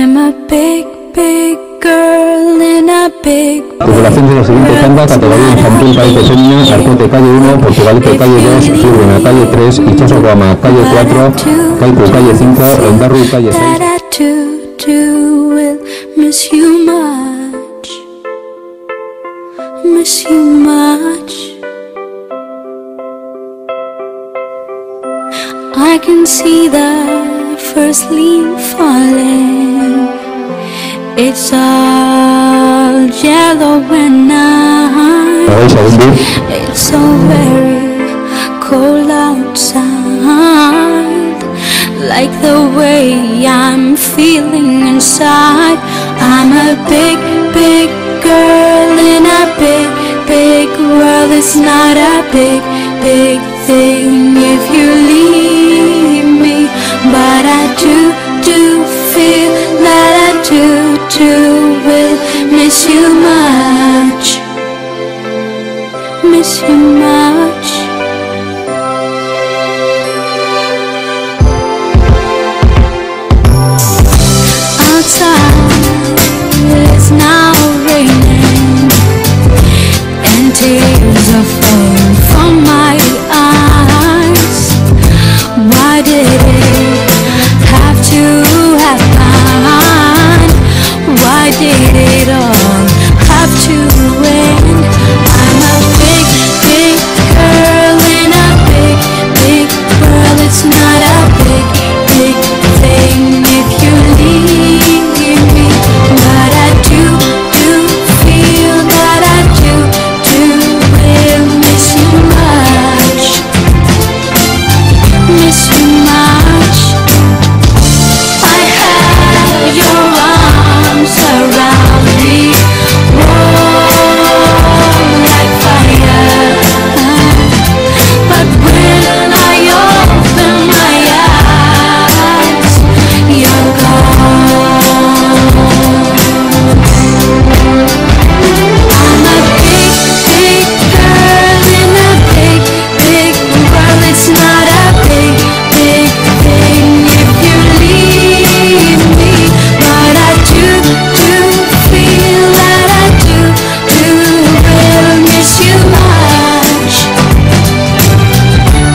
I'm a big, big girl in a big. Tripulación de la siguiente tanda: categoría infantil, país de Semina, Arcote calle 1, Portugalete calle 2, Furgona calle 3, Ichazo Guama calle 4, Kaiku calle 5, Ondarru calle 6. Miss you much, miss you much. I can see the first leaf falling. It's all yellow and night. It's so very cold outside. Like the way I'm feeling inside. I'm a big, big girl in a big, big world. It's not a big, big thing if you leave me, but I do feel that I do will miss you much, miss you much. Outside it's now raining and tears are falling from my eyes. Why did it have to happen? Why did it all have to end? I'm a big, big girl in a big, big world. It's not a big, big thing if you leave me, but I do feel that I do will miss you much, miss you much. I had your arms around me, warm like fire, but when I open my eyes, you're gone. I'm a big, big girl in a big, big world. It's not a big, big thing if you leave me, but I do feel that I do will miss you much,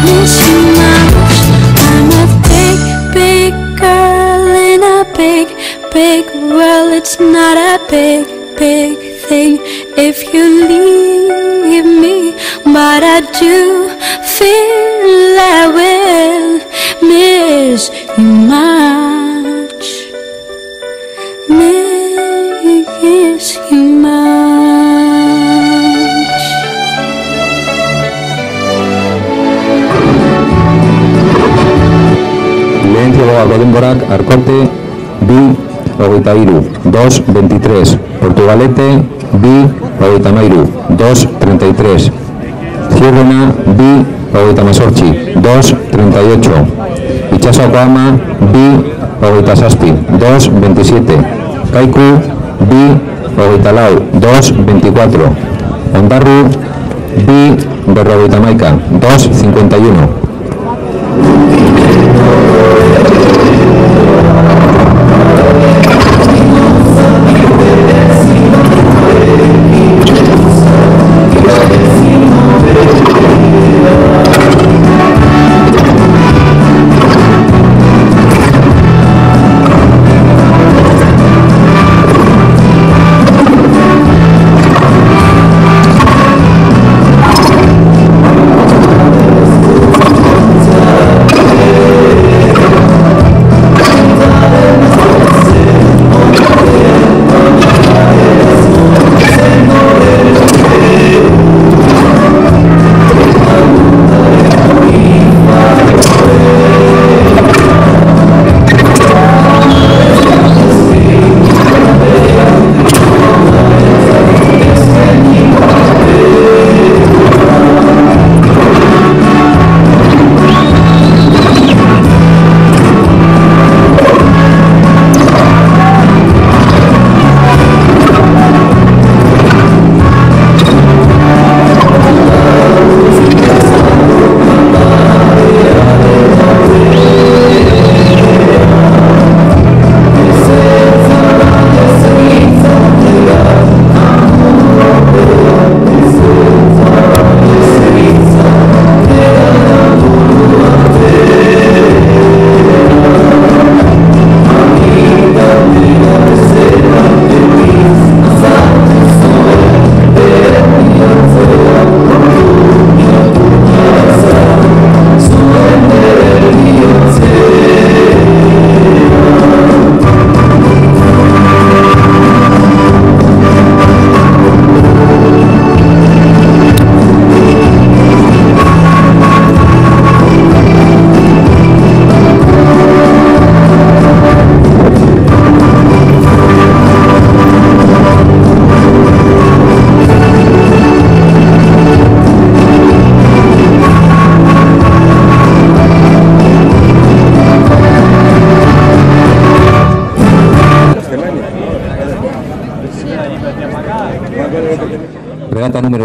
miss you much. I'm a big, big girl in a big, big world. It's not a big, big thing if you leave me, but I do feel I will miss you much, miss you much. Lehentzio Denborak, Arkote, bi, 23, 2:23, Portugalete, bi, 23, 2:33, Furgona, bi, 18, 2:38, Ichazo Guama, bi, 27, 2:27, Kaiku, bi, 2:24, Ondarru, bi, 2:51.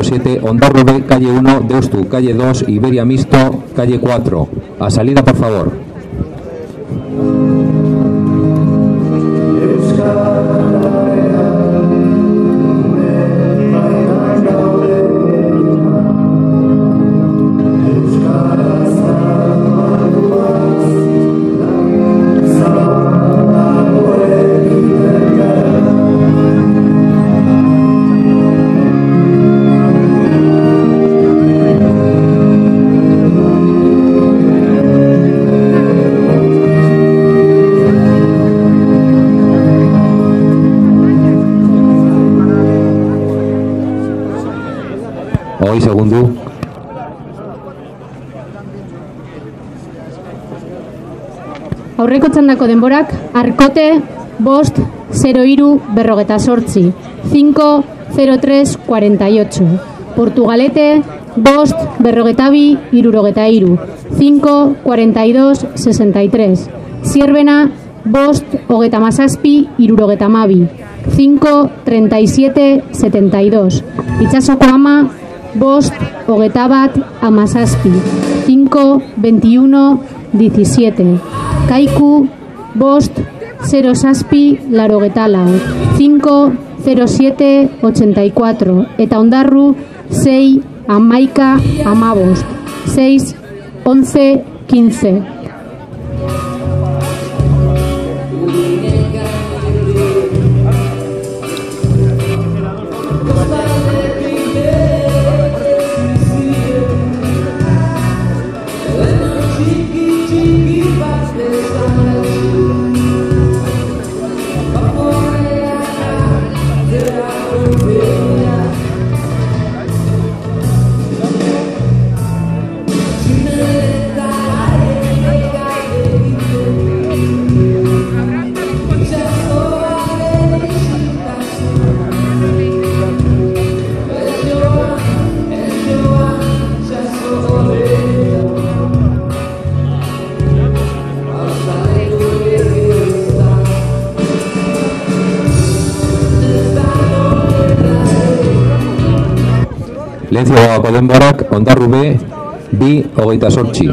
07, Ondarru B, calle 1, Deustu, calle 2, Iberia Mixto, calle 4. A salida, por favor. Hogei segundu. Aurreko txandako denborak, Arkote, bost, 03, 5:03:48. Portugalete, bost, 52, 5:42:63. Zierbena, bost, 37, 5:37:72. Itsasoko Ama, bost, 21:17. 5:21:17. Kaiku, bost, 07:84. 5:07:84. Eta Ondarru, 6:11:15. 6:11:15. Lehenziogako denborak, Ondarru B, 2:28.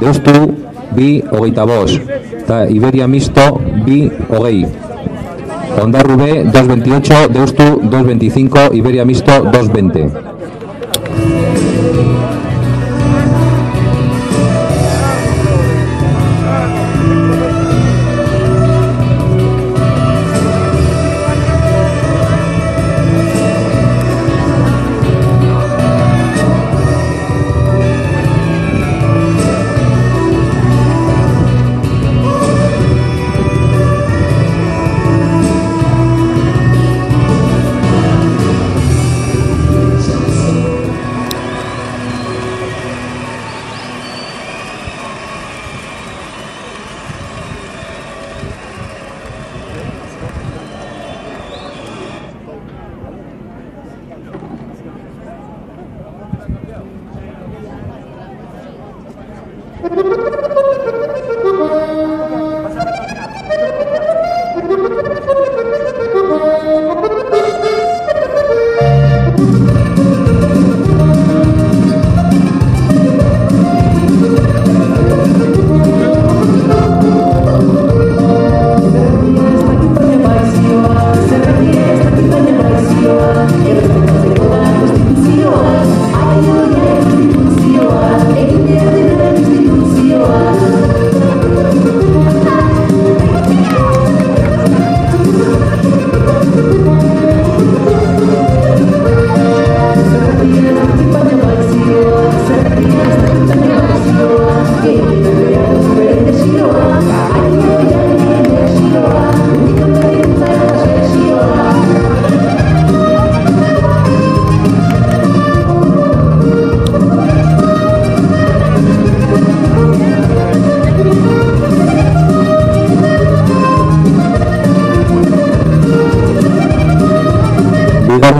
Deustu, 2:25. Eta Iberia Mixto, 2:20. Ondarru B, 2:28. Deustu, 2:25. Iberia Mixto, 2:20.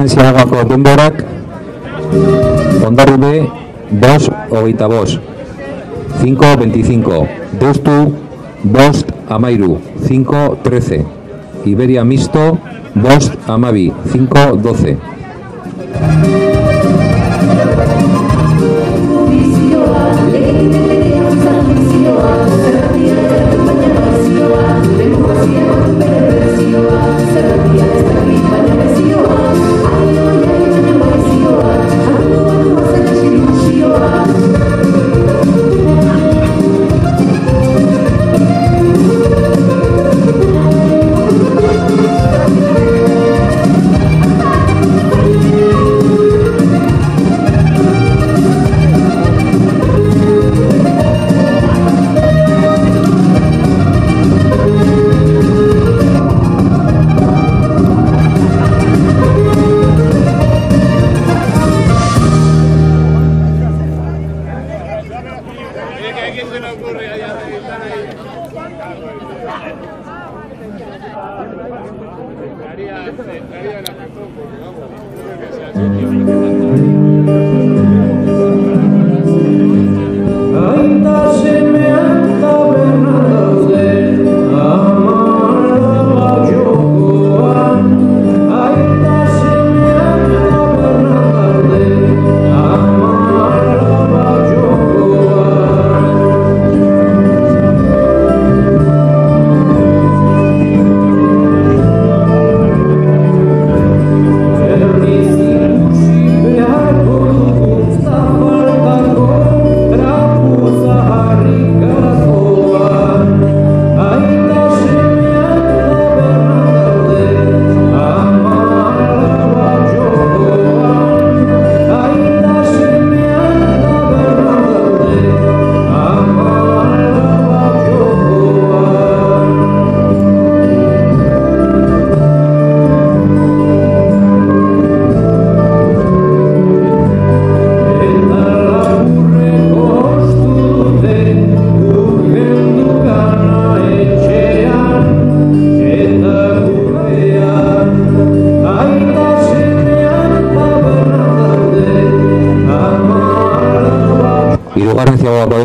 Ziagako denborak, Ondarru B, 2:25. 5:25. Deustu, 2:13. 5:13. Iberia Mixto, 2:12. 5:12.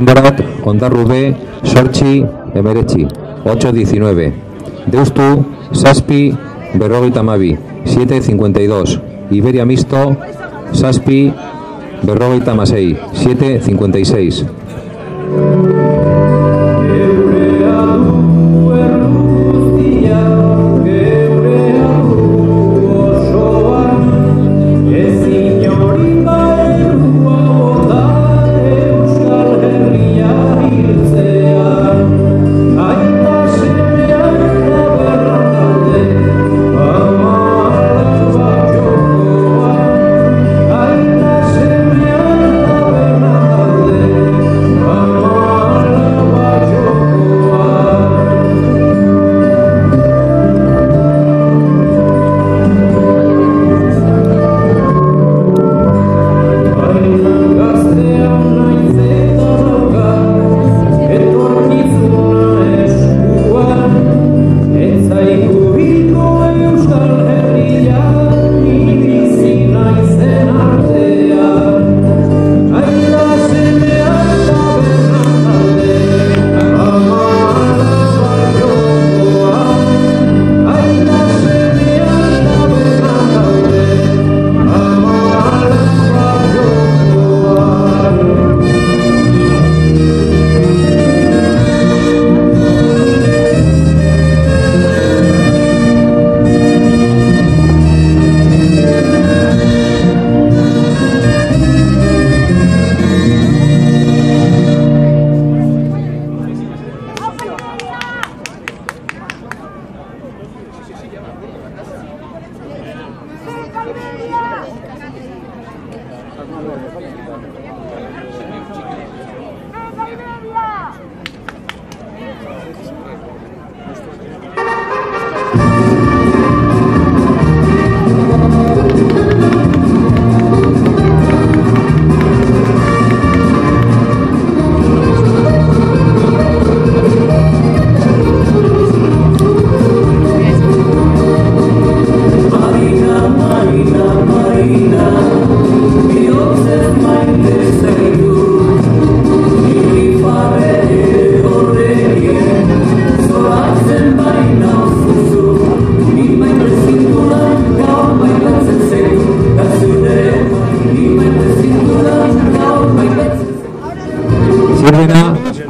Denborak, Ondarru B, Sortzi, Emeretzi, 8-19. Deustu, Zazpi, Berrogeita Hamabi, 7-52. Iberia Misto, Zazpi, Berrogeita Hamasei, 7-56.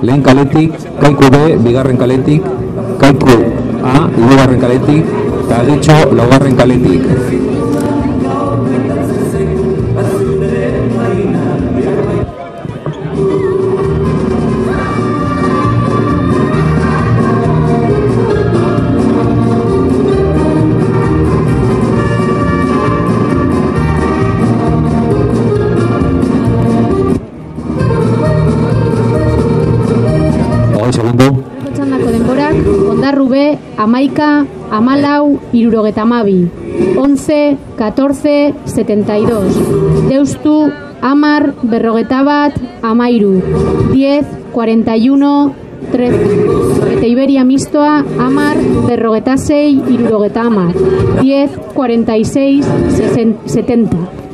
Lehen kaletik, Kaiku B, bigarren kaletik, Kaiku A, hirugarren kaletik, eta Agitxo, laugarren kaletik. Ondarru B, Amaika, Amalau, 72, 11, 14, 72. Deustu, Amar, 41, Amairu, 10, 41, 13. Eta Iberia mistoa 10,56,70. 10,46,70.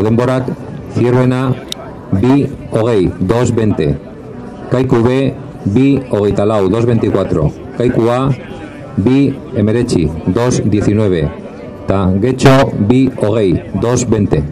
Denborak Zirvena bi hogei 2:20. Kaiku B bi hogeita lau 2:24. Kaiku A bi emeretzi 2:19. Ta Getxo bi hogei 2:20.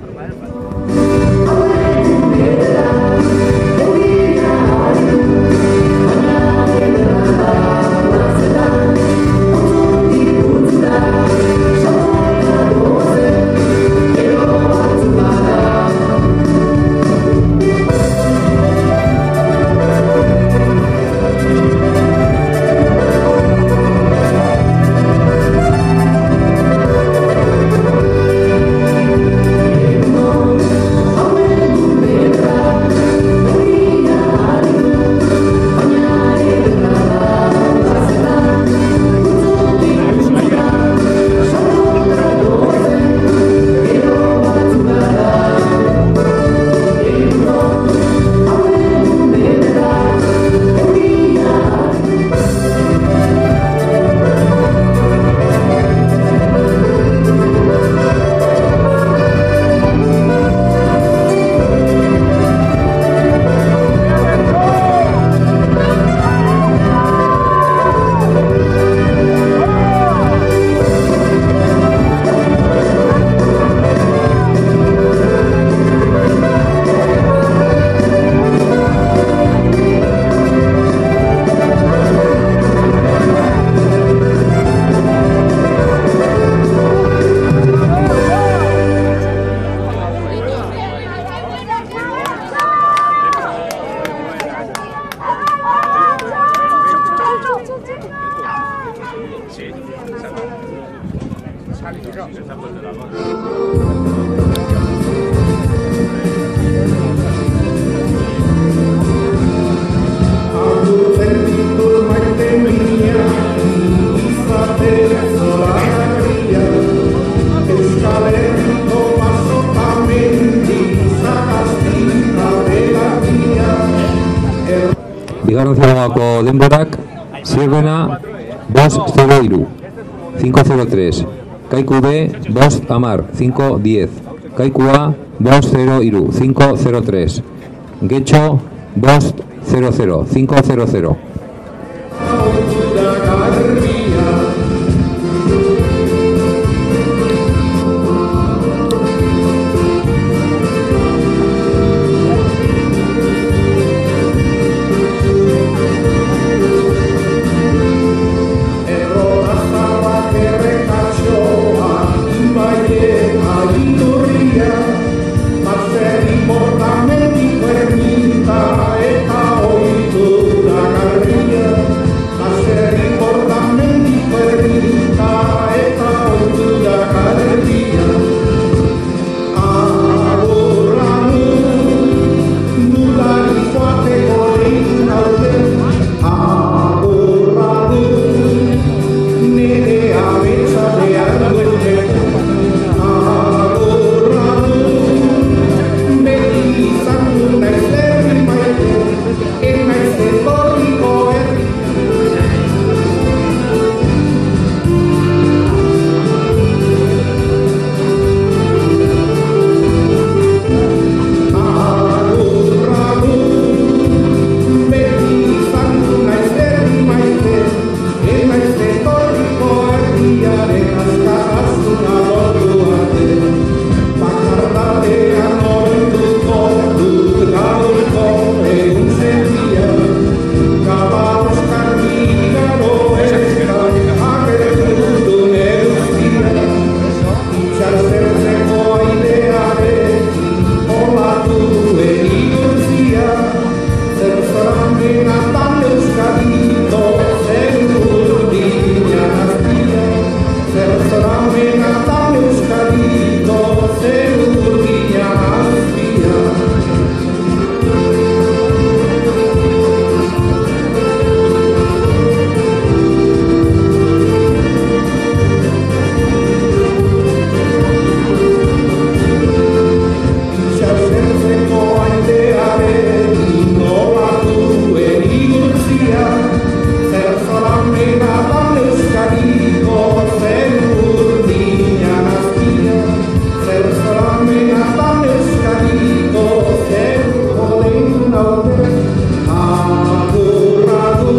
Bigarren zerogako denborak Zirvena 5-0-3. 5-0-3. Kaiku B 5-10. 5-10. Kaiku A 5-0-3. 5-0-3. Getxo 5-0-0. 5-0-0. Marcelo naute, agurratu,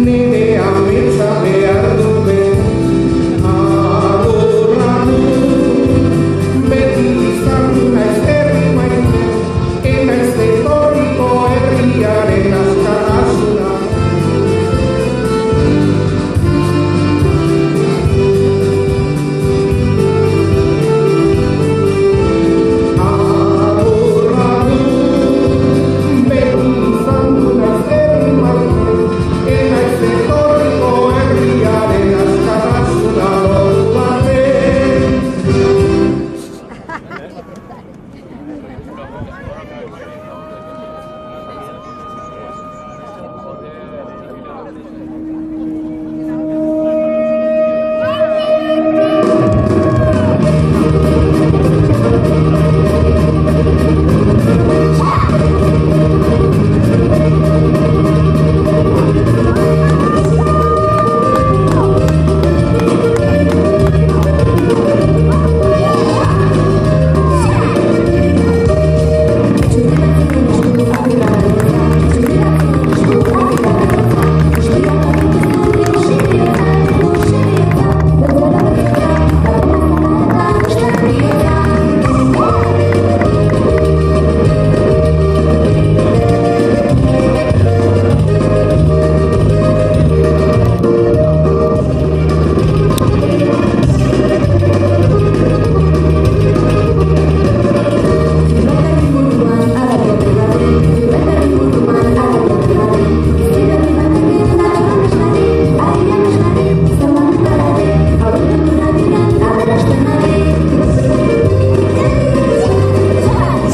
nire ametsa behar dute, agurratu, beti izan naiz herri maite, enaiz etorriko herriaren askarasuna.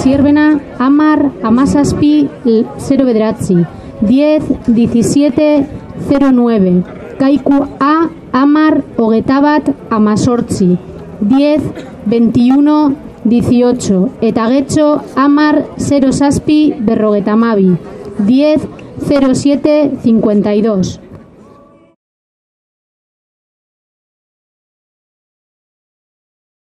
Zierbena, 10, 0 10, 17, 09. Kaiku A, 10, 21, 10, 21, 18. Eta getxo, 10, 0 zazpi, 52. 10, 07, 52.